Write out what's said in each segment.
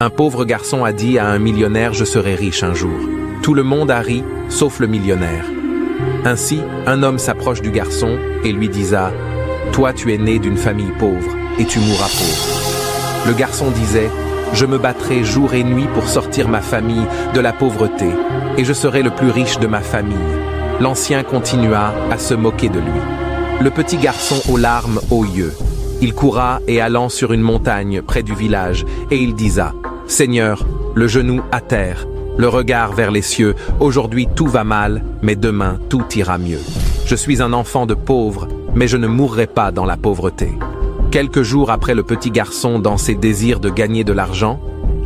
Un pauvre garçon a dit à un millionnaire « Je serai riche un jour ». Tout le monde a ri, sauf le millionnaire. Ainsi, un homme s'approche du garçon et lui disa « Toi, tu es né d'une famille pauvre et tu mourras pauvre ». Le garçon disait « Je me battrai jour et nuit pour sortir ma famille de la pauvreté et je serai le plus riche de ma famille ». L'ancien continua à se moquer de lui. Le petit garçon aux larmes aux yeux. Il coura et allant sur une montagne près du village et il disa « Seigneur, le genou à terre, le regard vers les cieux, aujourd'hui tout va mal, mais demain tout ira mieux. Je suis un enfant de pauvre, mais je ne mourrai pas dans la pauvreté. » Quelques jours après le petit garçon dans ses désirs de gagner de l'argent,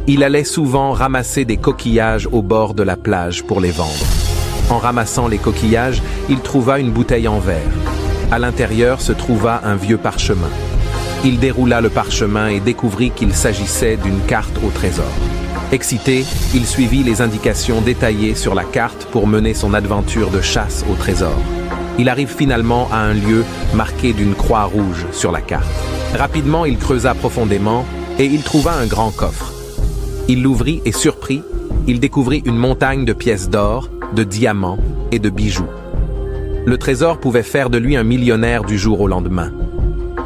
il allait souvent ramasser des coquillages au bord de la plage pour les vendre. En ramassant les coquillages, il trouva une bouteille en verre. À l'intérieur se trouva un vieux parchemin. Il déroula le parchemin et découvrit qu'il s'agissait d'une carte au trésor. Excité, il suivit les indications détaillées sur la carte pour mener son aventure de chasse au trésor. Il arrive finalement à un lieu marqué d'une croix rouge sur la carte. Rapidement, il creusa profondément et il trouva un grand coffre. Il l'ouvrit et surpris, il découvrit une montagne de pièces d'or, de diamants et de bijoux. Le trésor pouvait faire de lui un millionnaire du jour au lendemain.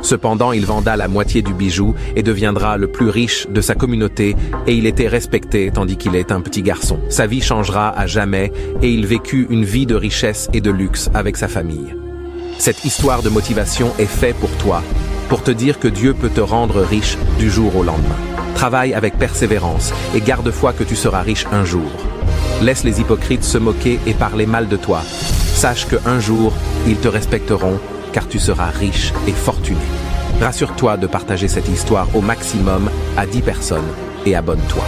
Cependant, il venda la moitié du bijou et deviendra le plus riche de sa communauté et il était respecté tandis qu'il est un petit garçon. Sa vie changera à jamais et il vécut une vie de richesse et de luxe avec sa famille. Cette histoire de motivation est faite pour toi, pour te dire que Dieu peut te rendre riche du jour au lendemain. Travaille avec persévérance et garde foi que tu seras riche un jour. Laisse les hypocrites se moquer et parler mal de toi. Sache qu'un jour, ils te respecteront car tu seras riche et fortuné. Rassure-toi de partager cette histoire au maximum à 10 personnes et abonne-toi.